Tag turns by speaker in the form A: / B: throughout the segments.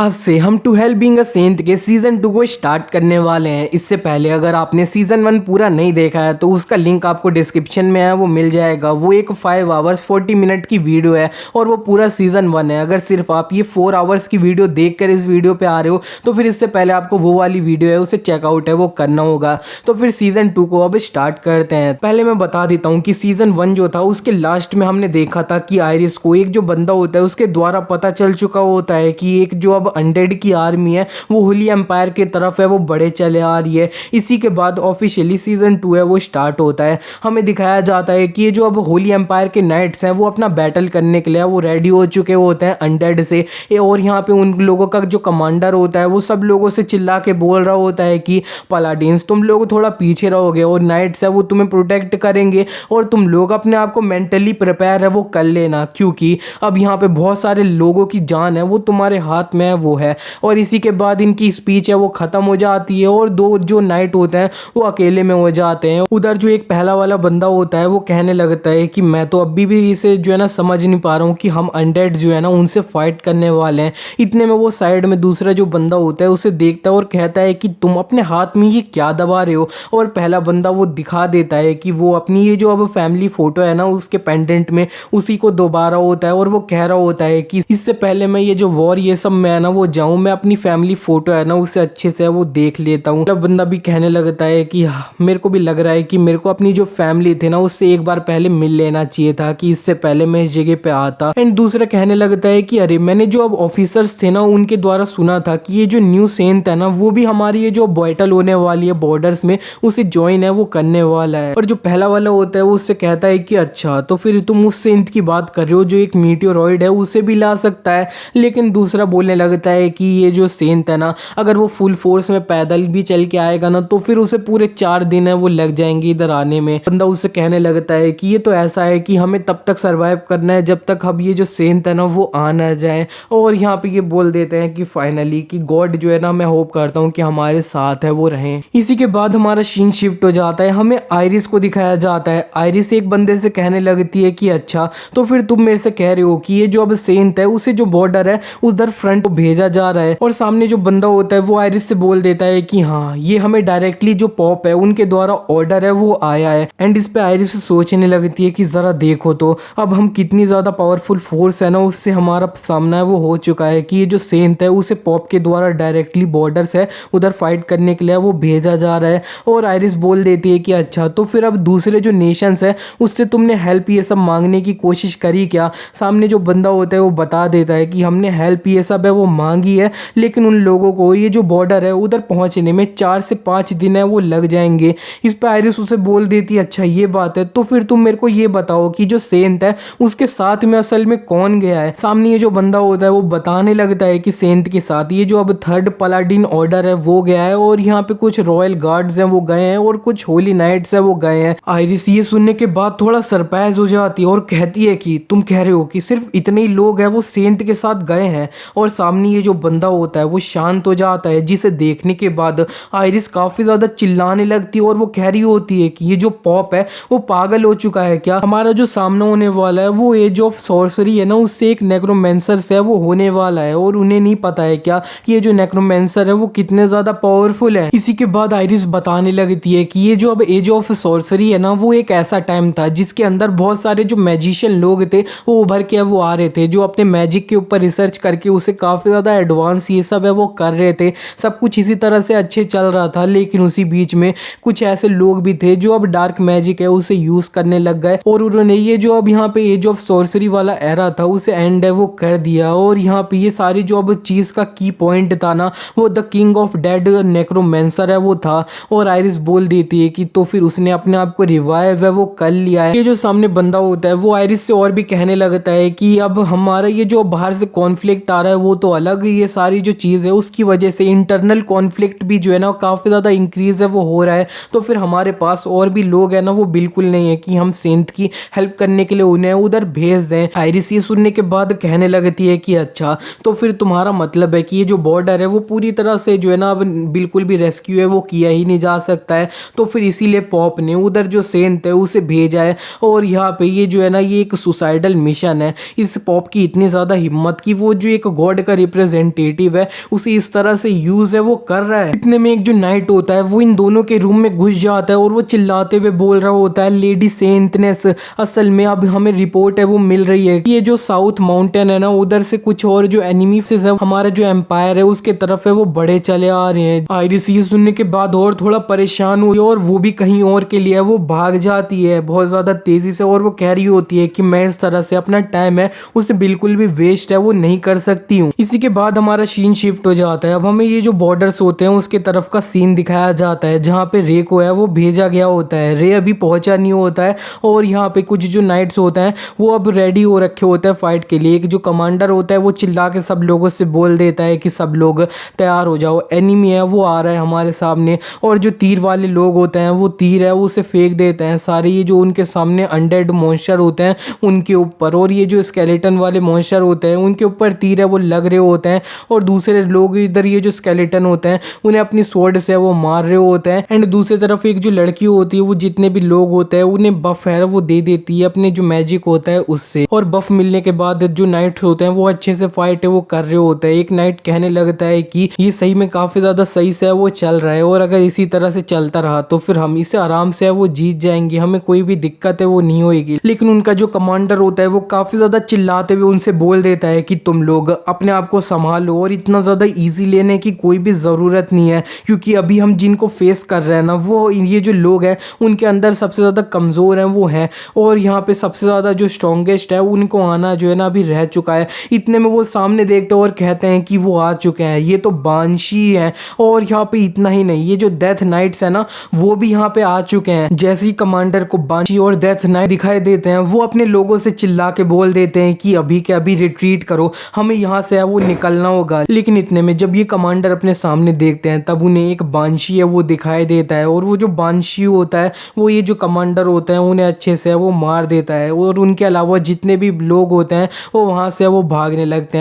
A: आज से हम to help being a saint के सीजन 2 को स्टार्ट करने वाले हैं। इससे पहले अगर आपने सीजन 1 पूरा नहीं देखा है तो उसका लिंक आपको डिस्क्रिप्शन में है, वो मिल जाएगा। वो एक 5 आवर्स 40 मिनट की वीडियो है और वो पूरा सीजन 1 है। अगर सिर्फ आप ये 4 आवर्स की वीडियो देखकर इस वीडियो पे आ रहे हो तो फिर इससे पहले आपको वो वाली वीडियो है उसे चेकआउट है वो करना होगा। तो फिर सीजन 2 को अब स्टार्ट करते हैं। पहले मैं बता देता हूँ कि सीजन 1 जो था उसके लास्ट में हमने देखा था कि आयरिस को एक जो बंदा होता है उसके द्वारा पता चल चुका होता है कि एक जो अब अनडेड की आर्मी है वो होली एम्पायर की तरफ है, वो बढ़े चले आ रही है। इसी के बाद ऑफिशियली सीजन 2 है वो स्टार्ट होता है। हमें दिखाया जाता है कि ये जो अब होली एम्पायर के नाइट्स हैं वो अपना बैटल करने के लिए वो रेडी हो चुके होते हैं अनडेड से। और यहाँ पे उन लोगों का जो कमांडर होता है वो सब लोगों से चिल्ला के बोल रहा होता है कि पलाडिन्स तुम लोग थोड़ा पीछे रहोगे और नाइट्स है वो तुम्हें प्रोटेक्ट करेंगे और तुम लोग अपने आप को मेंटली प्रिपेयर है वो कर लेना, क्योंकि अब यहाँ पे बहुत सारे लोगों की जान है वो तुम्हारे हाथ में है वो है। और इसी के बाद इनकी स्पीच है वो ख़त्म हो जाती है और दो जो नाइट होते हैं वो अकेले में हो जाते हैं। उधर जो एक पहला वाला बंदा होता है वो कहने लगता है कि मैं तो अभी भी इसे जो है ना समझ नहीं पा रहा हूँ कि हम अनडेड जो है ना उनसे फाइट करने वाले हैं। इतने में वो साइड में दूसरा जो बंदा होता है उसे देखता है और कहता है कि तुम अपने हाथ में ये क्या दबा रहे हो। और पहला बंदा वो दिखा देता है कि वो अपनी ये जो अब फैमिली फोटो है ना उसके पेंडेंट में उसी को दोबारा होता है और वो कह रहा होता है कि इससे पहले मैं ये जो वॉर ये सब मैं ना वो जाऊँ, मैं अपनी फैमिली फोटो है ना उसे अच्छे से वो देख लेता हूँ। तब बंदा भी कहने लगता है कि मेरे को भी लग रहा है कि मेरे को अपनी जो फैमिली थी ना उससे एक बार पहले मिल लेना चाहिए था कि इससे पहले मैं इस जगह पे आता। एंड दूसरा कहने लगता है कि अरे मैंने जो अब ऑफिसर्स थे ना उनके द्वारा सुना था कि ये जो न्यू सेंट है ना वो भी हमारी ये जो बैटल होने वाली है बॉर्डर्स में उसे ज्वाइन है वो करने वाला है। और जो पहला वाला होता है वो उससे कहता है कि अच्छा तो फिर तुम उस सेंट की बात कर रहे हो जो एक मीटियोरॉइड है उसे भी ला सकता है। लेकिन दूसरा बोलने लगता है कि ये जो सेंट है ना अगर वो फुल फोर्स में पैदल भी चल के आएगा ना तो फिर उसे पूरे 4 दिन है वो लग जाएंगे इधर आने में। बंदा उससे कहने लगता है कि ये तो ऐसा है कि हमें तब तक सरवाइव करना है जब तक अब ये जो सेंट है ना वो आ ना जाए। और यहाँ पे ये बोल देते हैं कि फाइनली कि गॉड जो है ना मैं होप करता हूँ कि हमारे साथ है वो रहें। इसी के बाद हमारा सीन शिफ्ट हो जाता है, हमें आयरिस को दिखाया जाता है। आयरिस एक बंदे से कहने लगती है कि अच्छा तो फिर तुम मेरे से कह रहे हो कि ये जो अब सेंट है उसे जो बॉर्डर है उधर फ्रंट को भेजा जा रहा है। और सामने जो बंदा होता है वो आयरिस से बोल देता है कि हाँ ये हमें डायरेक्टली जो पॉप है उनके द्वारा ऑर्डर है वो आया है। एंड इस पे आयरिस सोचने लगती है कि जरा देखो तो अब हम कितनी ज्यादा पावरफुल फोर्स है ना उससे हमारा सामना है वो हो चुका है कि ये जो सेंट है उसे पॉप के द्वारा डायरेक्टली बॉर्डर से उधर फाइट करने के लिए वो भेजा जा रहा है। और आयरिस बोल देती है कि अच्छा तो फिर अब दूसरे जो नेशंस है उससे तुमने हेल्प ये सब मांगने की कोशिश करी क्या। सामने जो बंदा होता है वो बता देता है कि हमने हेल्प ये सब है वो मांगी है लेकिन उन लोगों को ये जो बॉर्डर है उधर पहुंचने में 4 से 5 दिन है वो लग जाएंगे। इस पर आयरिस उसे बोल देती है अच्छा ये बात है तो फिर तुम मेरे को ये बताओ कि जो सेंट है उसके साथ में असल में कौन गया है। सामने ये जो बंदा होता है वो बताने लगता है कि सेंट के साथ ये जो अब 3rd पलाडिन ऑर्डर है वो गया है और यहाँ पे कुछ रॉयल गार्ड्स हैं वो गए हैं और कुछ होली नाइट्स है वो गए हैं। आयरिस ये सुनने के बाद थोड़ा सरप्राइज हो जाती है और कहती है कि तुम कह रहे हो कि सिर्फ इतने ही लोग हैं वो सेंट के साथ गए हैं। और सामने ये जो बंदा होता है वो शांत हो जाता है, जिसे देखने के बाद आयरिस काफी ज्यादा चिल्लाने लगती है और वो कह रही होती है कि ये जो पॉप है वो पागल हो चुका है क्या। हमारा जो सामना होने वाला है वो एज ऑफ सॉर्सरी है ना उससे एक नेक्रोमेंसर से वो होने वाला है और उन्हें नहीं पता है क्या कि ये जो नेक्रोमेंसर है वो कितने ज्यादा पावरफुल है। इसी के बाद आयरिस बताने लगती है कि ये जो अब एज ऑफ सॉर्सरी है ना वो एक ऐसा टाइम था जिसके अंदर बहुत सारे जो मैजिशियन लोग थे वो उभर के वो आ रहे थे जो अपने मैजिक के ऊपर रिसर्च करके उसे काफी ज्यादा एडवांस ये सब है वो कर रहे थे। सब कुछ इसी तरह से अच्छे चल रहा था लेकिन उसी बीच में कुछ ऐसे लोग भी थे जो अब डार्क मैजिक है उसे यूज करने लग गए और उन्होंने ये जो अब यहाँ पे एज ऑफ सॉर्सरी वाला एरा था उसे एंड है वो कर दिया। और यहाँ पे ये सारी जो अब चीज का की पॉइंट था ना वो the king of dead necromancer है वो था। और आयरिस बोल देती है कि तो फिर उसने अपने आप को रिवाइव है वो कर लिया है। ये जो सामने बंदा होता है वो आयरिस से और भी कहने लगता है कि अब हमारा ये जो बाहर से कॉन्फ्लिक्ट आ रहा है वो तो अलग, ये सारी जो चीज़ है उसकी वजह से इंटरनल कॉन्फ्लिक्ट भी जो है ना काफ़ी ज़्यादा इंक्रीज है वो हो रहा है। तो फिर हमारे पास और भी लोग हैं ना वो बिल्कुल नहीं है कि हम सेंट की हेल्प करने के लिए उन्हें उधर भेज दें। आयरिस ये सुनने के बाद कहने लगती है कि अच्छा तो फिर तुम्हारा मतलब है कि ये जो बॉर्डर है वो पूरी तरह से जो है ना अब बिल्कुल भी रेस्क्यू है वो किया ही नहीं जा सकता है। तो फिर इसीलिए पॉप ने उधर जो सेंट है उसे भेजा है। और यहाँ पे ये जो है ना ये एक सुसाइडल मिशन है। इस पॉप की इतनी ज़्यादा हिम्मत कि वो जो एक गॉड का रिप्रेजेंटेटिव है उसे इस तरह से यूज है वो कर रहा है। इतने में एक जो नाइट होता है वो इन दोनों के रूम में घुस जाता है और वो चिल्लाते हुए बोल रहा होता है, लेडी सेंटनेस, असल में अब हमें रिपोर्ट है वो मिल रही है कि ये जो साउथ माउंटेन है ना, उधर से कुछ और जो एनिमी से हमारा जो एम्पायर है उसके तरफ है वो बड़े चले आ रहे हैं। आयरिस ये सुनने के बाद और थोड़ा परेशान हुई और वो भी कहीं और के लिए वो भाग जाती है बहुत ज्यादा तेजी से, और वो कह रही होती है कि मैं इस तरह से अपना टाइम है उसे बिल्कुल भी वेस्ट है वो नहीं कर सकती हूँ। इसी के बाद हमारा सीन शिफ्ट हो जाता है। अब हमें ये जो बॉर्डर्स होते हैं उसके तरफ का सीन दिखाया जाता है जहाँ पे रे को है वो भेजा गया होता है। रे अभी पहुंचा नहीं होता है और यहाँ पे कुछ जो नाइट्स होते हैं वो अब रेडी हो रखे होते हैं फाइट के लिए। एक जो कमांडर होता है वो चिल्ला के सब लोगों से बोल देता है कि सब लोग तैयार हो जाओ, एनिमी है वो आ रहा है हमारे सामने। और जो तीर वाले लोग होते हैं वो तीर है वो उसे फेंक देते हैं सारे ये जो उनके सामने अनडेड मॉन्स्टर होते हैं उनके ऊपर, और ये जो स्केलेटन वाले मॉन्स्टर होते हैं उनके ऊपर तीर है वो लग रहे होते हैं। और दूसरे लोग इधर ये जो स्केलेटन होते हैं उन्हें अपनी स्वॉर्ड से वो मार रहे होते हैं। एंड दूसरी तरफ एक जो लड़की होती है वो जितने भी लोग होते हैं उन्हें बफ है वो दे देती है अपने जो मैजिक होता है उससे। और बफ मिलने के बाद जो नाइट्स होते हैं वो अच्छे से फाइट है वो कर रहे होते हैं। एक नाइट कहने लगता है कि ये सही में काफी ज्यादा सही से वो चल रहा है और अगर इसी तरह से चलता रहा तो फिर हम इसे आराम से वो जीत जाएंगे, हमें कोई भी दिक्कत है वो नहीं होगी। लेकिन उनका जो कमांडर होता है वो काफी ज्यादा चिल्लाते हुए उनसे बोल देता है कि तुम लोग अपने आप को संभालो और इतना ज्यादा इजी लेने की कोई भी जरूरत नहीं है, क्योंकि अभी हम जिनको फेस कर रहे हैं ना वो ये जो लोग हैं उनके अंदर सबसे ज्यादा कमजोर हैं वो हैं, और यहाँ पे सबसे ज्यादा जो स्ट्रॉन्गेस्ट है उनको आना जो है ना अभी रह चुका है। इतने में वो सामने देखते हैं और कहते हैं कि वो आ चुके हैं, ये तो बांशी है। और यहाँ पे इतना ही नहीं, ये जो डेथ नाइट्स है ना वो भी यहाँ पे आ चुके हैं। जैसे ही कमांडर को बांशी और डेथ नाइट दिखाई देते हैं वो अपने लोगों से चिल्ला के बोल देते हैं कि अभी के अभी रिट्रीट करो, हमें यहाँ से वो निकलना होगा। लेकिन इतने में जब ये कमांडर अपने सामने देखते हैं तब उन्हें एक बांशी है वो दिखाई देता है, और वो जो बांशी होता है वो ये जो कमांडर होता है उन्हें अच्छे से वो मार देता है। और उनके अलावा जितने भी लोग होते हैं वो वहां से वो भागने लगते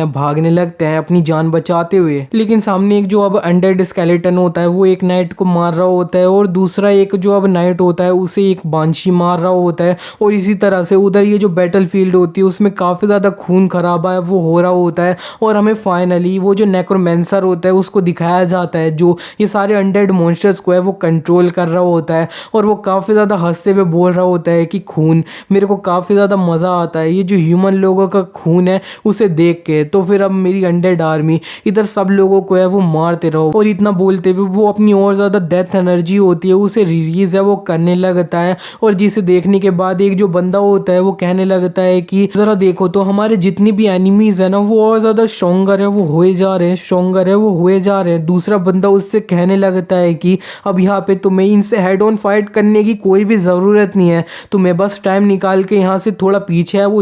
A: हैं अपनी जान बचाते हुए। लेकिन सामने एक जो अब अनडेड स्केलेटन होता है वो एक नाइट को मार रहा होता है और दूसरा एक जो अब नाइट होता है उसे एक बांशी मार रहा होता है। और इसी तरह से उधर ये जो बैटल फील्ड होती है उसमें काफी ज्यादा खून खराबा है वो हो रहा होता है। और हमें फाइनली वो जो नेक्रोमेंसर होता है उसको दिखाया जाता है जो ये सारे अनडेड मॉन्स्टर्स को है वो कंट्रोल कर रहा होता है। और वो काफी ज्यादा हंसते हुए बोल रहा होता है कि खून, मेरे को काफी ज्यादा मजा आता है ये जो ह्यूमन लोगों का खून है उसे देख के, तो फिर अब मेरी अनडेड आर्मी इधर सब लोगों को है वो मारते रहो। और इतना बोलते हुए वो अपनी और ज्यादा डेथ एनर्जी होती है उसे रिलीज है वो करने लगता है। और जिसे देखने के बाद एक जो बंदा होता है वो कहने लगता है कि जरा देखो तो हमारे जितनी भी एनिमीज है ना वो और ज्यादा स्ट्रॉन्गर है वो हुए जा रहे हैं, दूसरा बंदा उससे कहने लगता है कि अब यहाँ पे तुम्हें इनसे हेड ऑन फाइट करने की कोई भी जरूरत नहीं है, तुम्हें बस टाइम निकाल के यहाँ से थोड़ा पीछे है वो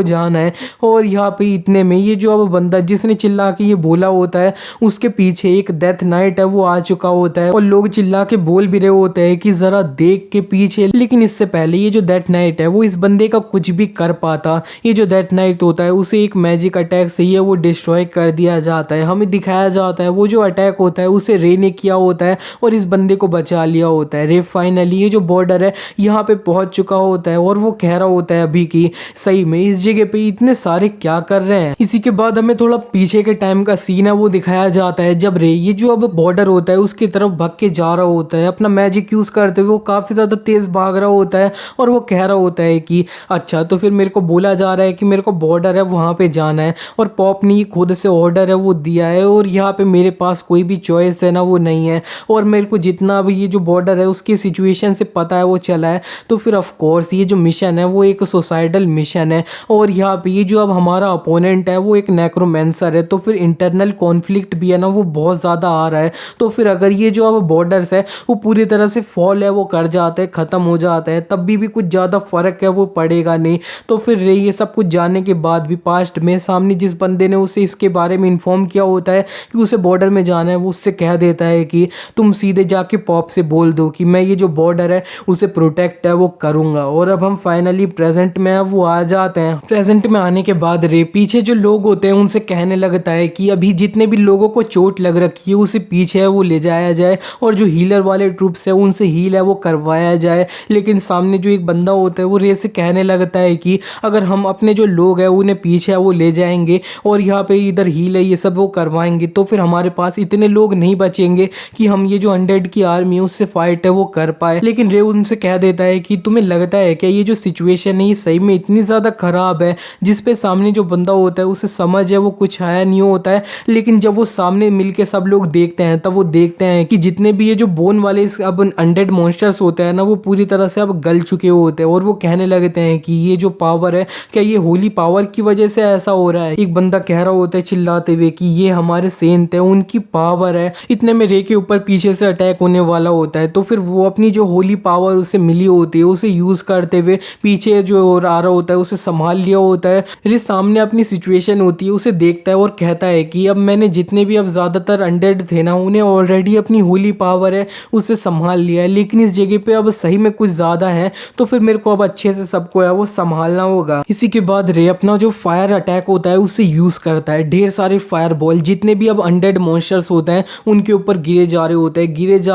A: जाना है। और यहाँ पे इतने में ये जो अब बंदा जिसने चिल्ला के ये बोला होता है उसके पीछे एक डेथ नाइट है वो आ चुका होता है, और लोग चिल्ला के बोल भी रहे होते हैं कि जरा देख के पीछे। लेकिन इससे पहले ये जो डेथ नाइट है वो इस बंदे का कुछ भी कर पाता, ये जो डेथ नाइट होता है उसे एक मैजिक अटैक से ही वो डिस्ट्रॉय कर दिया जाता है। हमें दिखाया जाता है वो जो अटैक होता है उसे रे ने किया होता है और इस बंदे को बचा लिया होता है। रे फाइनली ये जो बॉर्डर है यहाँ पे पहुंच चुका होता है और वो कह रहा होता है अभी की सही में इस जगह पे इतने सारे क्या कर रहे हैं। इसी के बाद हमें थोड़ा पीछे के टाइम का सीन है वो दिखाया जाता है जब रे ये जो अब बॉर्डर होता है उसकी तरफ भाग के जा रहा होता है, अपना मैजिक यूज करते हुए वो काफी ज्यादा तेज भाग रहा होता है। और वो कह रहा होता है कि अच्छा तो फिर मेरे को बोला जा रहा है कि मेरे को बॉर्डर है वहां पे जाना है और पॉप ने खुद से ऑर्डर है वो दिया है और यहाँ पे मेरे पास कोई भी चॉइस है ना वो नहीं है, और मेरे को जितना भी ये जो बॉर्डर है उसकी सिचुएशन से पता है वो चला है। तो फिर ऑफ कोर्स ये जो मिशन है वो एक सुसाइडल मिशन है और यहाँ पे ये जो अब हमारा अपोनेंट है वो एक नेक्रोमेंसर है, तो फिर इंटरनल कॉन्फ्लिक्ट भी है ना वो बहुत ज़्यादा आ रहा है। तो फिर अगर ये जो अब बॉर्डर्स है वो पूरी तरह से फॉल है वो कर जाता है, ख़त्म हो जाता है, तब भी कुछ ज़्यादा फ़र्क है वो पड़ेगा नहीं। तो फिर ये सब कुछ जानने के बाद भी पास्ट में सामने जिस बंदे ने उसे इसके बारे में इन्फॉर्म किया होता है कि उसे बॉर्डर में जाना है वो उससे कह देता है कि तुम सीधे जाके पॉप से बोल दो कि मैं ये जो बॉर्डर है उसे प्रोटेक्ट है वो करूँगा। और अब हम फाइनली प्रेजेंट में वो आ जाते हैं। प्रेजेंट में आने के बाद रे पीछे जो लोग होते हैं उनसे कहने लगता है कि अभी जितने भी लोगों को चोट लग रखी है उसे पीछे है वो ले जाया जाए और जो हीलर वाले ट्रूप्स है उनसे हील है वो करवाया जाए। लेकिन सामने जो एक बंदा होता है वो रे से कहने लगता है कि अगर हम अपने जो लोग हैं उन्हें पीछे है वो ले जाएंगे और यहाँ पे इधर हील है, ये सब वो करवाएंगे तो फिर हमारे पास इतने लोग नहीं बचेंगे कि हम ये जो अनडेड की आर्मी है उससे फाइट है वो कर पाए। लेकिन रे उनसे कह देता है कि तुम्हें लगता है क्या ये जो सिचुएशन है ये सही में इतनी ज़्यादा खराब है, जिसपे सामने जो बंदा होता है उसे समझ है वो कुछ आया नहीं होता है, लेकिन जब वो सामने मिलके सब लोग देखते हैं तब वो देखते हैं कि जितने भी ये जो बोन वाले अब अनडेड मॉन्स्टर्स होते हैं ना वो पूरी तरह से अब गल चुके होते हैं। और वो कहने लगते हैं कि ये जो पावर है क्या ये होली पावर की वजह से ऐसा हो रहा है। एक बंदा कह रहा होता है चिल्लाते हुए कि ये हमारे सेंट है, उनकी पावर है। इतने में रे के ऊपर पीछे से अटैक होने वाला होता है तो फिर वो अपनी जो होली पावर उसे मिली होती है उसे यूज करते हुए पीछे जो आ रहा होता है उसे संभाल लिया होता है। रे सामने अपनी सिचुएशन होती है उसे देखता है और कहता है कि अब मैंने जितने भी अब ज्यादातर अनडेड थे ना उन्हें ऑलरेडी अपनी होली पावर है उससे संभाल लिया है, लेकिन इस जगह पे अब सही में कुछ ज्यादा है तो फिर मेरे को अब अच्छे से सबको है वो संभालना होगा। इसी के बाद रे अपना जो फायर अटैक होता है उसे यूज करता है। ढेर सारे फायर बॉल जितने भी अब अनडेड मॉन्स्टर्स होते हैं उनके ऊपर गिरे जा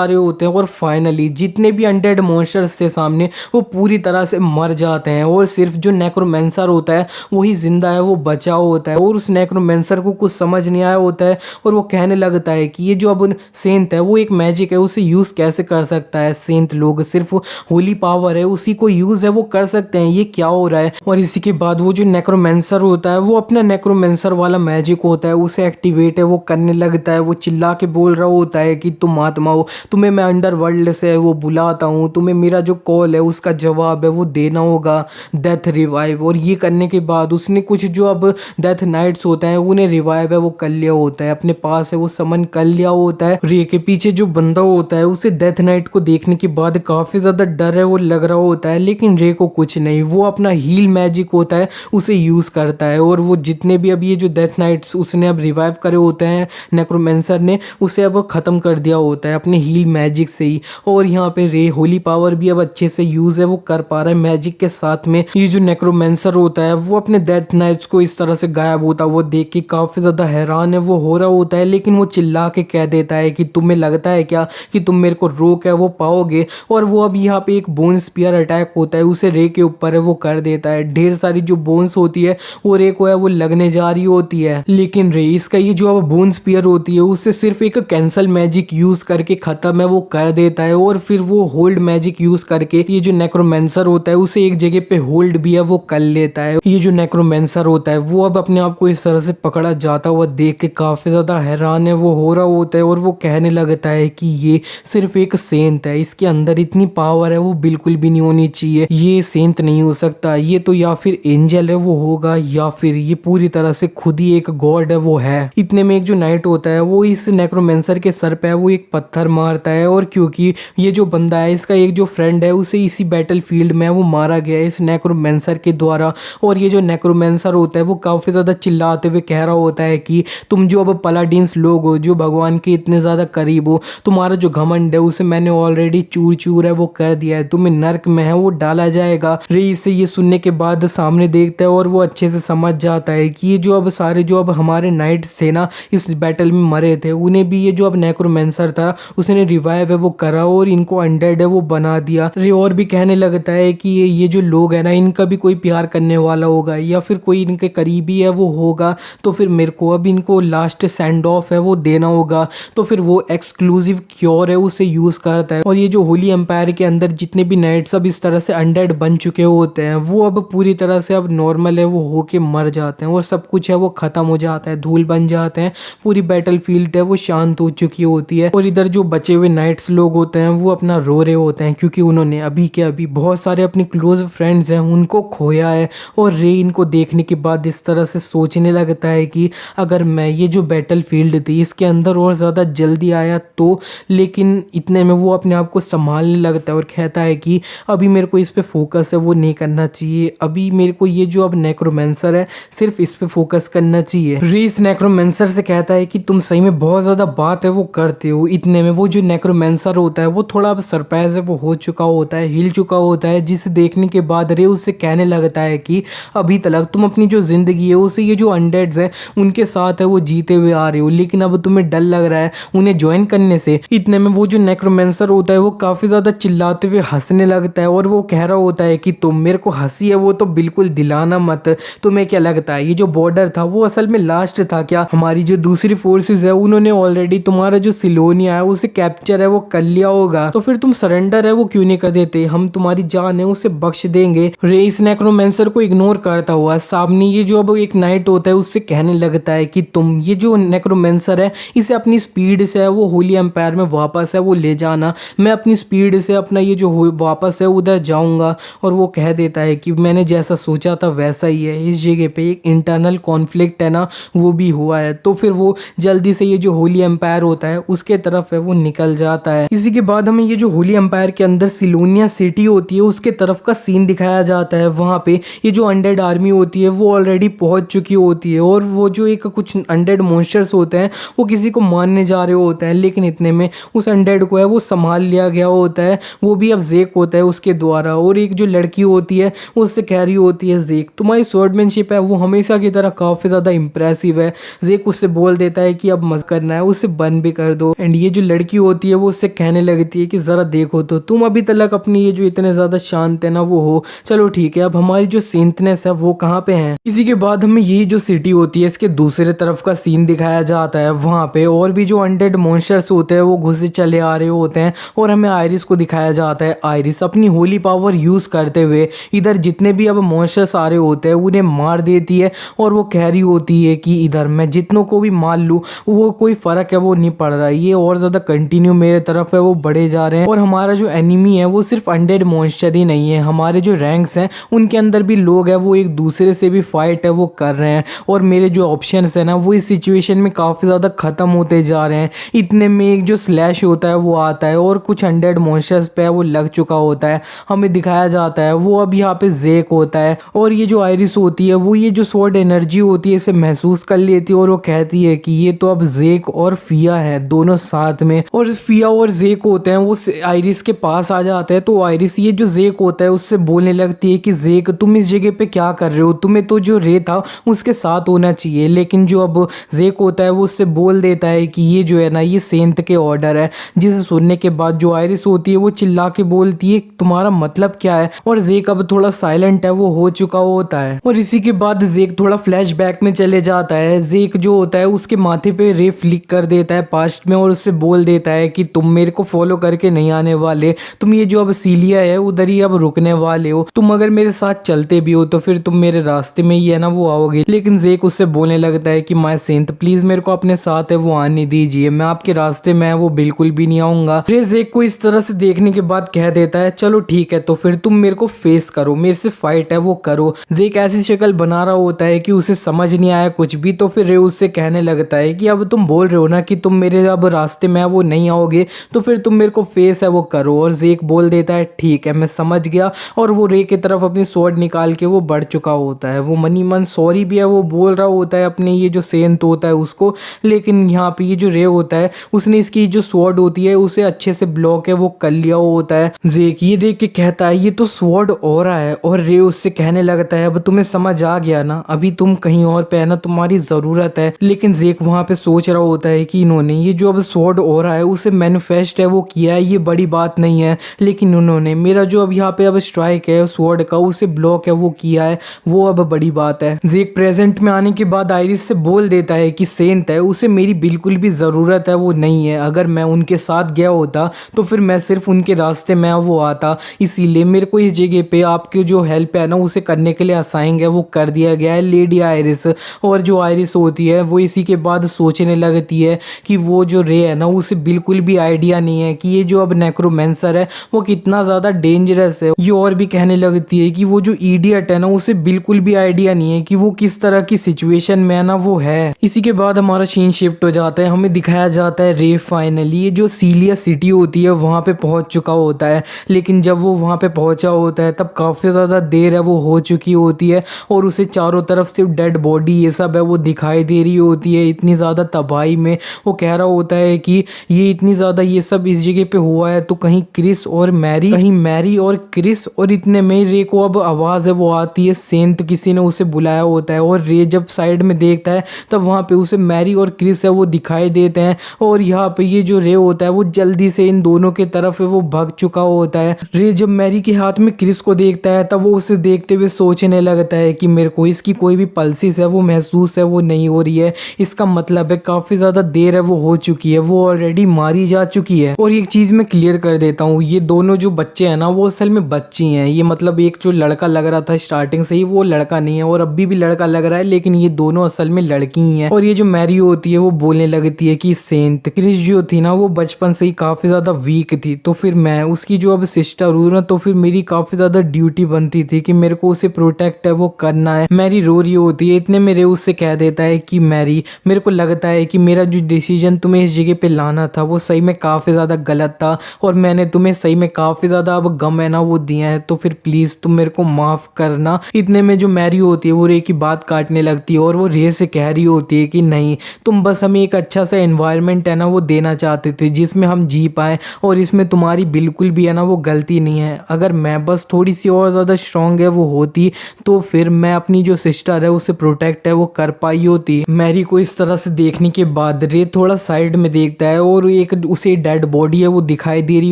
A: रहे होते हैं और फाइनली जितने भी अनडेड मॉन्स्टर्स थे सामने वो पूरी तरह से मर जाते हैं और सिर्फ जो नेक्रोमेंसर होता है वही जिंदा है, वो बचा होता है। और उस नेक्रोमेंसर को कुछ समझ नहीं आया होता है और वो कहने लगता है कि ये जो अब सेंट है वो एक मैजिक है, उसे यूज कैसे कर सकता है। सेंट लोग सिर्फ होली पावर है उसी को यूज है वो कर सकते हैं, ये क्या हो रहा है। और इसी के बाद वो जो नेक्रोमेंसर होता है वो अपना नेक्रोमेंसर वाला मैजिक होता है उसे एक्टिवेट है वो करने लगता है। वो चिल्ला के बोल रहा होता है कि तुम आत्मा हो, तुम्हें मैं अंडरवर्ल्ड से वो बुलाता हूँ, तुम्हें मेरा जो कॉल है उसका जवाब है वो देना होगा, डेथ रिवाइव। और ये करने के बाद उसने कुछ जो अब डेथ नाइट्स होते हैं उन्हें रिवाइव है वो कर लिया होता है, अपने पास है वो समन कर लिया होता है। रे के पीछे जो बंदा होता है उसे डेथ नाइट को देखने के बाद काफी ज्यादा डर है वो लग रहा होता है, लेकिन रे को कुछ नहीं, वो अपना हील मैजिक होता है उसे यूज करता है। और वो जितने भी अब ये जो डेथ नाइट्स उसने अब रिवाइव करे होते हैं नेक्रोमेंसर ने उसे अब खत्म कर दिया होता है अपने हील मैजिक से ही। और यहाँ पे रे होली पावर भी अब अच्छे से यूज है वो कर पा रहा है मैजिक के साथ में। ये जो नेक्रोमेंसर होता है वो अपने डेथ नाइट्स को इस तरह से गायब होता है वो देख के काफी ज्यादा हैरान है वो हो रहा होता है, लेकिन वो चिल्ला के कह देता है कि तुम्हें लगता है क्या कि तुम मेरे को रोक है वो पाओगे। और वो अब यहाँ पे एक बोन स्पीयर अटैक होता है उसे रे के ऊपर है वो कर देता है। ढेर सारी जो बोन्स होती है वो रे को है वो लगने जा रही होती है, लेकिन रे इसका ये जो अब बोन स्पीयर होती है उससे सिर्फ एक कैंसल मैजिक यूज करके खत्म है वो कर देता है। और फिर वो होल्ड मैजिक यूज करके ये जो नेक्रोमेंसर होता है उसे एक जगह पे होल्ड भी है वो कर लेता है। ये जो नेक्रोमेंसर होता है वो अब अपने आप को इस तरह से पकड़ा जाता हुआ देख के काफी ज्यादा हैरान है वो हो रहा होता है और वो कहने लगता है कि ये सिर्फ एक सेंट है, इसके अंदर इतनी पावर है वो बिल्कुल भी नहीं होनी चाहिए, ये सेंट नहीं हो सकता, ये तो या फिर एंजल है वो होगा या फिर ये पूरी तरह से खुद ही एक गॉड है वो है। इतने में एक जो नाइट होता है वो इस नेक्रोमेंसर के सर पे वो एक पत्थर मारता है और क्योंकि ये जो बंदा है इसका एक जो फ्रेंड है उसे इसी बैटल फील्ड में वो मारा गया है इस नेक्रोमेंसर के द्वारा। और ये जो नेक्रोमेंसर होता है वो काफी ज्यादा चिल्लाते हुए कह रहा होता है कि तुम जो अब पलाडिन्स लोग हो जो भगवान के इतने ज्यादा करीब हो, तुम्हारा जो घमंड है उसे मैंने ऑलरेडी चूर चूर है वो कर दिया है, तुम्हें नर्क में है वो डाला जाएगा। रे इसे ये सुनने के बाद सामने देखता है और वो अच्छे से समझ जाता है कि ये जो अब सारे जो अब हमारे नाइट्स थे ना इस बैटल में मरे थे उन्हें भी ये जो अब नेक्रोमेंसर था उसने रिवाइव है वो करा और इनको अनडेड है वो बना दिया। रे और भी कहने लगता है कि ये जो लोग है ना इनका भी कोई प्यार करने वाला होगा या फिर कोई इनके करीबी है वो होगा, तो फिर मेरे को अब इनको लास्ट सेंड ऑफ है वो देना होगा। तो फिर वो एक्सक्लूसिव क्योर है उसे यूज करता है और ये जो होली एम्पायर के अंदर जितने भी नाइट्स अब इस तरह से अनडेड बन चुके होते हैं वो अब पूरी तरह से अब नॉर्मल है वो होके मर जाते हैं और सब कुछ है वो खत्म हो जाता है, धूल बन जाते हैं, पूरी बैटल फील्ड है वो शांत हो चुकी होती है। और इधर जो बचे हुए नाइट्स लोग होते हैं वो अपना रो रहे होते हैं क्योंकि उन्होंने अभी के अभी बहुत सारे अपने क्लोज फ्रेंड्स हैं उनको खोया है। और रे इनको देखने के बाद इस तरह से सोचने लगता है कि अगर मैं ये जो बैटल फील्ड थी इसके अंदर और ज़्यादा जल्दी आया तो, लेकिन इतने में वो अपने आप को संभालने लगता है और कहता है कि अभी मेरे को इस पे फोकस है वो नहीं करना चाहिए, अभी मेरे को ये जो अब नेक्रोमेंसर है सिर्फ इस पे फोकस करना चाहिए। रे इस नेक्रोमेंसर से कहता है कि तुम सही में बहुत ज़्यादा बात है वो करते हो। इतने में वो जो नेक्रोमेंसर होता है वो थोड़ा अब सरप्राइज है वो हो चुका होता है, हिल चुका होता है, जिसे देखने के बाद रे उससे कहने लगता है कि अभी तक तुम अपनी जो जिंदगी है उसे ये जो अनडेड्स है उनके साथ है वो जीते हुए आ रहे हो, लेकिन अब तुम्हें डर लग रहा है उन्हें ज्वाइन करने से। इतने में वो जो नेक्रोमेंसर होता है वो काफी ज्यादा चिल्लाते हुए हंसने लगता है और वो कह रहा होता है कि तुम मेरे को हंसी है वो तो बिल्कुल दिलाना मत, तुम्हें क्या लगता है ये जो बॉडी ऑर्डर था वो असल में लास्ट था क्या? हमारी जो दूसरी फोर्सेस है उन्होंने ऑलरेडी तुम्हारा जो सिलोनिया है उसे कैप्चर है वो कर लिया होगा, तो फिर तुम सरेंडर है वो क्यों नहीं कर देते? हम तुम्हारी जान है उसे बख्श देंगे। रे इस नेक्रोमेंसर को इग्नोर करता हुआ सामने ये जो अब एक नाइट होता है उससे कहने लगता है कि तुम ये जो नेक्रोमेंसर है इसे अपनी स्पीड से है वो होली एम्पायर में वापस है वो ले जाना, मैं अपनी स्पीड से अपना ये जो वापस है उधर जाऊंगा। और वो कह देता है कि मैंने जैसा सोचा था वैसा ही है, इस जगह पे एक इंटरनल कॉन्फ्लिक्ट है ना वो भी हुआ है। तो फिर वो जल्दी से ये जो होली एम्पायर होता है उसके तरफ है वो निकल जाता है। इसी के बाद हमें ये जो होली एम्पायर के अंदर सिलोनिया सिटी होती है उसके तरफ का सीन दिखाया जाता है। वहाँ पे ये जो अनडेड आर्मी होती है वो ऑलरेडी पहुंच चुकी होती है और वो जो एक कुछ अनडेड मॉन्स्टर्स होते हैं वो किसी को मारने जा रहे होते हैं, लेकिन इतने में उस अनडेड को है वो संभाल लिया गया होता है, वो भी अब जेक होता है उसके द्वारा। और एक जो लड़की होती है वो उससे कह रही होती है जेक तुम्हारी स्वॉर्डमैनशिप है वो हमेशा की तरह काफ़ी ज़्यादा इंप्रेसिव है। जेक उससे बोल देता है कि अब मत करना है, उसे बंद भी कर दो। एंड ये जो लड़की होती है वो उससे कहने लगती है कि ज़रा देखो तो तुम अभी तक अपनी ये जो इतने ज़्यादा शांत है ना वो हो, चलो ठीक है अब हमारी जो सेंटनेस है वो कहाँ पे है। इसी के बाद हमें ये जो सिटी होती है इसके दूसरे तरफ का सीन दिखाया जाता है। वहाँ पे और भी जो अनडेड मॉन्स्टर्स होते हैं वो घुसे चले आ रहे होते हैं और हमें आयरिस को दिखाया जाता है। आयरिस अपनी होली पावर यूज़ करते हुए इधर जितने भी अब मॉन्स्टर्स आ रहे होते हैं उन्हें मार देती है और वो कह रही होती है कि इधर मैं जितनों को भी मार लूँ वो कोई फ़र्क है वो नहीं पड़ रहा, ये और ज़्यादा कंटिन्यू मेरे तरफ है वो बढ़े जा रहे हैं। और हमारा जो एनिमी है वो सिर्फ अनडेड मॉन्स्टर ही नहीं है, हमारे जो रैंक्स हैं उनके अंदर भी लोग हैं वो एक दूसरे से भी फाइट है वो कर रहे हैं। और मेरे जो ऑप्शंस है ना वो इस सिचुएशन में काफ़ी ज़्यादा ख़त्म होते जा रहे हैं। इतने में एक जो स्लैश होता है वो आता है और कुछ अनडेड मॉन्स्टर्स पे वो लग चुका होता है, हमें दिखाया जाता है वो अब यहाँ पे जेक होता है। और ये जो आयरिस होती है वो ये जो स्वॉर्ड एनर्जी होती है इसे महसूस कर लेती है और वो कहती है कि ये तो अब जेक और फिया है दोनों साथ में। और फिया और जेक होते हैं वो आयरिस के पास आ जाते हैं, तो आयरिस ये जो जेक होता है उससे बोलने लगती है कि जेक तुम इस जगह पे क्या कर रहे हो, तुम्हें तो जो रे था उसके साथ होना चाहिए। लेकिन जो अब जेक होता है वो उससे बोल देता है कि ये जो है ना ये सेंट के ऑर्डर है, जिसे सुनने के बाद जो आयरिस होती है वो चिल्ला के बोलती है तुम्हारा मतलब क्या है। और जेक अब थोड़ा साइलेंट है वो हो चुका होता है। और इसी के बाद जेक थोड़ा फ्लैशबैक में चले जाता है। जेक जो होता है उसके माथे पे रे फ्लिक कर देता है पास्ट में और उससे बोल देता है कि तुम मेरे को फॉलो करके नहीं आने वाले, तुम ये जो अब सीलिया है उधर ही अब रुकने वाले हो, तुम अगर मेरे साथ चलते भी हो तो फिर तुम मेरे रास्ते में ही है ना वो आओगे। लेकिन जेक उससे बोलने लगता है कि माय सेंट प्लीज मेरे को अपने साथ है वो आने दीजिए, मैं आपके रास्ते में है वो बिल्कुल भी नहीं आऊंगा। रे जेक को इस तरह से देखने के बाद कह देता है चलो ठीक है तो फिर तुम मेरे को फेस करो, मेरे से फाइट है वो करो। जेक ऐसी शक्ल बना रहा होता है कि उसे समझ नहीं आया कुछ भी, तो फिर रे उससे कहने लगता है कि अब तुम बोल रहे हो ना कि तुम मेरे अब रास्ते में वो नहीं आओगे तो फिर तुम मेरे को फेस है वो करो। और जेक बोल देता है ठीक है मैं समझ गया, और वो रे की तरफ अपनी स्वॉर्ड निकाल के वो बढ़ चुका होता है। वो मनी मन सॉरी भी है वो बोल रहा होता है अपने ये जो सेंट होता है उसको, लेकिन यहाँ पे ये जो रे होता है उसने इसकी जो स्वॉर्ड होती है उसे अच्छे से ब्लॉक है वो कर लिया होता है। जेक ये देख के कहता है ये तो स्वॉर्ड ऑरा है, और रे उससे कहने लगता है अब तुम्हें समझ आ गया ना, अभी तुम कहीं और पे है ना तुम्हारी ज़रूरत है। लेकिन जेक वहाँ पे सोच रहा होता है कि इन्होंने ये जो अब स्वॉर्ड ऑरा है उसे मैनिफेस्ट है वो किया है, ये बड़ी बात नहीं है, लेकिन उन्होंने मेरा जो अब यहाँ पे अब स्ट्राइक है स्वॉर्ड का उसे ब्लॉक है वो किया है, वो अब बड़ी बात है। जेक प्रेजेंट में आने के बाद आयरिस से बोल देता है कि सेंट है उसे मेरी बिल्कुल भी ज़रूरत है वो नहीं है, अगर मैं उनके साथ गया होता तो फिर मैं सिर्फ उनके रास्ते में वो आता, इसीलिए मेरे को इस जगह पे आपकी जो हेल्प है ना उसे करने के लिए असाइन है वो कर दिया गया है लेडी आयरिस। और जो आयरिस होती है वो इसी के बाद सोचने लगती है कि वो जो रे है ना उसे बिल्कुल भी आइडिया नहीं है कि ये जो अब नेक्रोमेंसर है वो कितना ज़्यादा डेंजरस है। ये और भी कहने लगती है कि वो जो इडियट है ना उसे बिल्कुल भी आइडिया नहीं है कि वो किस तरह की सिचुएशन में है ना वो है। इसी के बाद हमारा सीन शिफ्ट हो जाता है, हमें दिखाया जाता है रे फाइनली ये जो सीलिया सिटी होती है वहाँ पे पहुँच चुका होता है। लेकिन जब वो वहाँ पे पहुँचा होता है तब काफ़ी ज़्यादा देर है वो हो चुकी होती है और उसे चारों तरफ सिर्फ डेड बॉडी ये सब है वो दिखाई दे रही होती है। इतनी ज़्यादा तबाही में वो कह रहा होता है कि ये इतनी ज़्यादा ये सब इस जगह पे हुआ है तो कहीं क्रिस और मैरी, कहीं मैरी और क्रिस। और इतने में रे को अब आवाज़ है वो आती है सेंट किसी ने उसे बुलाया होता है, और रे जब साइड में देखता है तब वहाँ पे उसे मैरी और क्रिस है वो दिखाई देते हैं। और यहाँ पे ये जो रे होता है वो जल्दी से इन दोनों के तरफ है वो भाग चुका होता है। रे जब मैरी के हाथ में क्रिस को देखता है तब वो उसे देखते हुए सोचने लगता है कि मेरे को इसकी कोई भी पल्सेस है वो महसूस है वो नहीं हो रही है, इसका मतलब है काफ़ी ज़्यादा देर है वो हो चुकी है, वो ऑलरेडी मारी जा चुकी है। और एक चीज़ मैं क्लियर कर देता हूँ, ये दोनों जो बच्चे हैं ना वो असल में बच्ची हैं। ये मतलब एक जो लड़का लग रहा था स्टार्टिंग से ही वो लड़का नहीं है, और अभी भी लड़का लग रहा है, लेकिन ये दोनों असल में लड़की ही हैं। और ये जो मैरी होती है वो बोलने लगती है कि सेंट क्रिस जो थी ना वो बचपन से ही काफ़ी ज़्यादा वीक थी, तो फिर मैं उसकी जो अब सिस्टर हूँ ना, तो फिर मेरी काफ़ी ज़्यादा ड्यूटी बनती थी कि मेरे को उसे प्रोटेक्ट है वो करना है। मैरी रो रही होती है, इतने में रे उससे कह देता है कि मैरी मेरे को लगता है कि मेरा जो डिसीजन तुम्हें इस जगह पे लाना था वो सही में काफ़ी ज़्यादा गलत था, और मैंने तुम्हें सही में काफ़ी ज़्यादा अब गम है ना वो दिया है, तो फिर प्लीज़ तुम मेरे को माफ़ करना। इतने में जो मैरी होती है वो रे की बात काटने लगती है, और वो रे से कह रही होती है कि नहीं, तुम बस हमें एक अच्छा सा एनवायरनमेंट है ना वो देना चाहते थे जिसमें हम जी पाएँ, और इसमें तुम्हारी बिल्कुल भी है ना वो गलती नहीं है। अगर मैं बस थोड़ी सी और ज़्यादा स्ट्रांग है वो होती तो फिर मैं अपनी जो सिस्टर है उसे प्रोटेक्ट है वो कर पाई होती। मैरी को इस तरह से देखने के बाद रे थोड़ा साइड में देखता है, और एक उसे डेड बॉडी है वो दिखाई दे रही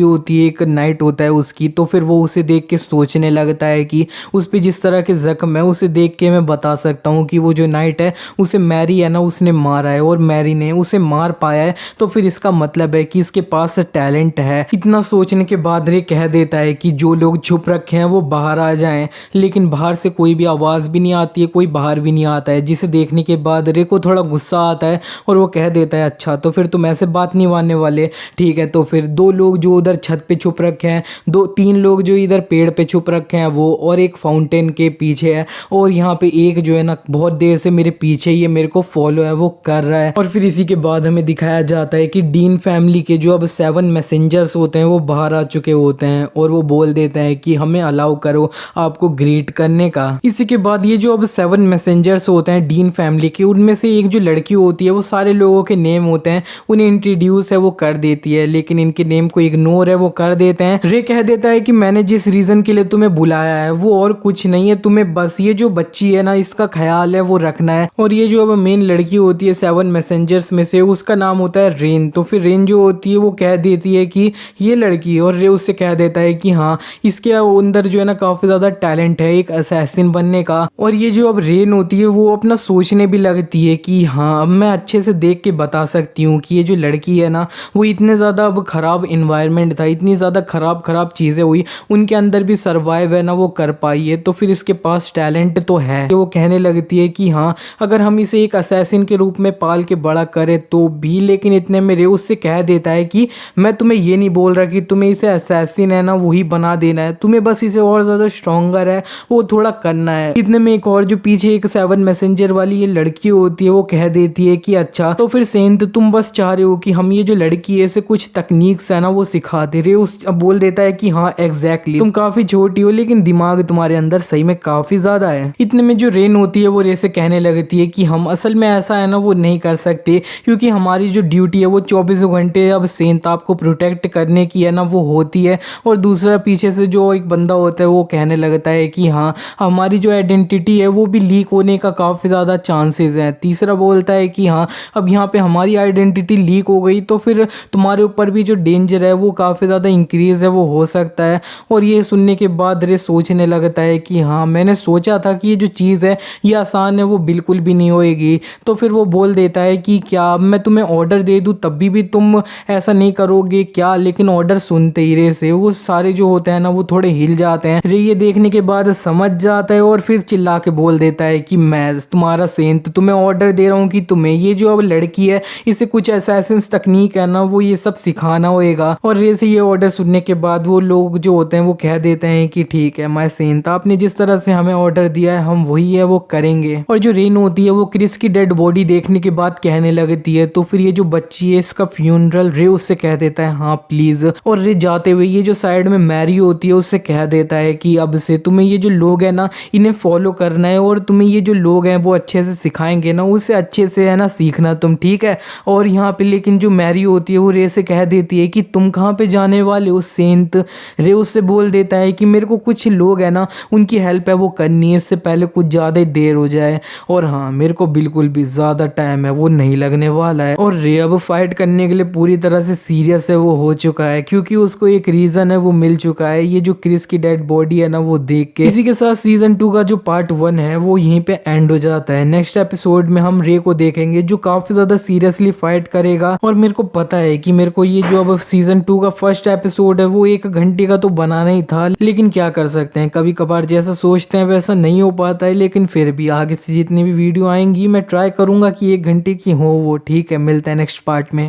A: होती है, एक नाइट होता है उसकी, तो फिर वो उसे देख के सोचने लगता है कि उस पर जिस तरह के जख्म है उसे देख के मैं बता सकता हूँ कि वो जो नाइट है उसे मैरी है ना उसने मारा है, और मैरी ने उसे मार पाया है, तो फिर इसका मतलब है कि इसके पास टैलेंट है। इतना सोचने के बाद रे कह देता है कि जो लोग छुप रखे हैं वो बाहर आ जाएं, लेकिन बाहर से कोई भी आवाज़ भी नहीं आती है, कोई बाहर भी नहीं आता है, जिसे देखने के बाद रे को थोड़ा गुस्सा आता है, और वो कह देता है अच्छा तो फिर तुम ऐसे बात नहीं मानने वाले, ठीक है। तो फिर दो लोग जो उधर छत पे छुप रखे हैं, दो तीन लोग जो इधर पेड़ पे छुप रखे हैं वो, और एक फाउंटेन के पीछे है, और यहाँ पे एक जो है ना बहुत देर से मेरे पीछे ये मेरे को फॉलो है वो कर रहा है। और फिर इसी के बाद हमें दिखाया जाता है कि डीन फैमिली के जो अब 7 मैसेंजर्स होते हैं वो बाहर आ चुके होते हैं, और वो बोल देते हैं कि हमें अलाउ करो आपको ग्रीट करने का। इसी के बाद ये जो अब 7 मैसेंजर्स होते हैं डीन फैमिली के, उनमें से एक जो लड़की होती है वो सारे लोगों के नेम होते हैं उन्हें इंट्रोड्यूस है वो कर देती है, लेकिन इनके नेम को इग्नोर है वो कर देते हैं। रे कह देता है कि मैंने जिस रीज़न के लिए तुम्हें बुलाया है वो और कुछ नहीं है, तुम्हें बस ये जो बच्ची है ना इसका ख्याल है वो रखना है। और ये जो अब मेन लड़की होती है 7 मैसेंजर्स में से उसका नाम होता है रेन, तो फिर रेन जो होती है वो कह देती है कि ये लड़की, और रे उससे कह देता है कि हाँ इसके अंदर जो है ना काफ़ी ज़्यादा टैलेंट है एक असैसिन बनने का। और ये जो अब रेन होती है वो अपना सोचने भी लगती है कि हाँ अब मैं अच्छे से देख के बता सकती हूँ कि ये जो लड़की है ना वो इतने ज़्यादा अब ख़राब इन्वायरमेंट था, इतनी ज़्यादा ख़राब चीज़ें हुई, उनके अंदर भी सर्वाइव है ना वो कर पाई है, तो फिर इसके पास टैलेंट तो है। वो कहने लगती है कि हाँ अगर हम इसे एक असैसिन के रूप में पाल के बड़ा करें तो भी, लेकिन इतने में रे उससे कह देता है कि मैं तुम्हें ये नहीं बोल रहा कि तुम्हें इसे असैसिन है ना वही बना देना है, तुम्हें बस इसे और ज़्यादा स्ट्रॉन्गर है वो थोड़ा करना है। इतने में एक और जो पीछे एक 7 मैसेंजर वाली ये लड़की होती है वो कह देती है कि अच्छा तो फिर सेंट तुम बस चाह रहे हो कि हम ये जो लड़की है इसे कुछ तकनीक्स है ना वो सिखा दे रहे हो। अब बोल देता है कि हाँ एग्जैक्टली, तुम काफ़ी छोटी हो लेकिन दिमाग तुम्हारे अंदर सही में काफ़ी ज़्यादा है। इतने में जो रेन होती है वो रे से कहने लगती है कि हम असल में ऐसा है ना वो नहीं कर सकते, क्योंकि हमारी जो ड्यूटी है वो 24 घंटे अब सेंट आपको प्रोटेक्ट करने की है ना वो होती है। और दूसरा पीछे से जो एक बंदा होता है वो कहने लगता है कि हाँ हमारी जो आइडेंटिटी है वो भी लीक होने का काफ़ी ज़्यादा चांसेस हैं। तीसरा बोलता है कि हाँ अब यहाँ पे हमारी आइडेंटिटी लीक हो गई तो फिर तुम्हारे ऊपर भी जो डेंजर है वो काफ़ी ज़्यादा इंक्रीज़ है वो हो सकता है। और ये सुनने के बाद रे सोचने लगता है कि हाँ मैंने सोचा था कि ये जो चीज़ है ये आसान है वो बिल्कुल भी नहीं होएगी। तो फिर वो बोल देता है कि क्या मैं तुम्हें ऑर्डर दे दूँ तब भी तुम ऐसा नहीं करोगे क्या? लेकिन ऑर्डर सुनते ही रे से वो सारे जो होते हैं ना वो थोड़े हिल जाते हैं। रे ये देखने के बाद समझ जाता है और फिर चिल्ला के बोल देता है कि मैं तुम्हारा सेंट तुम्हें ऑर्डर दे रहा हूँ कि तुम्हें ये जो अब लड़की है इसे कुछ असैसिन्स तकनीक है ना वो ये सब सिखाना होएगा। और रे से ये ऑर्डर सुनने के बाद वो लोग जो होते हैं वो कह देते हैं कि ठीक है माय सेंट, आपने जिस तरह से हमें ऑर्डर दिया है हम वही है वो करेंगे। और जो रेन होती है वो क्रिस की डेड बॉडी देखने के बाद कहने लगती है तो फिर ये जो बच्ची है इसका फ्यूनरल, रे उससे कह देता है हाँ प्लीज। और रे जाते हुए ये जो साइड में मैरी होती है उससे कह देता है कि अब से तुम्हें ये जो लोग हैं ना इन्हें फॉलो करना है, और तुम्हें ये जो लोग हैं वो अच्छे से सिखाएंगे ना उसे अच्छे से है ना सीखना तुम, ठीक है। और यहाँ पे लेकिन जो मैरी होती है वो रे से कह देती है कि तुम कहाँ पे जाने वाले हो सेंट? रे उससे बोल देता है कि मेरे को कुछ लोग हैं ना उनकी हेल्प है वो करनी है, इससे पहले कुछ ज़्यादा ही देर हो जाए, और हाँ मेरे को बिल्कुल भी ज़्यादा टाइम है वो नहीं लगने वाला है। और रे अब फाइट करने के लिए पूरी तरह से सीरियस है वो हो चुका है, क्योंकि उसको एक रीज़न है वो मिल चुका है, ये जो क्रिस की डेड बॉडी है ना वो देख के। इसी के साथ सीजन 2 का जो पार्ट 1 है वो यहीं पे एंड हो जाता है। नेक्स्ट एपिसोड में हम रे को देखेंगे जो काफी ज्यादा सीरियसली फाइट करेगा। और मेरे को पता है कि मेरे को ये जो अब सीजन 2 का फर्स्ट एपिसोड है वो 1 घंटे का तो बनाना ही था, लेकिन क्या कर सकते हैं, कभी कभार जैसा सोचते हैं वैसा नहीं हो पाता है। लेकिन फिर भी आगे से जितनी भी वीडियो आएंगी मैं ट्राई करूंगा कि 1 घंटे की हो वो। ठीक है, मिलते हैं नेक्स्ट पार्ट में।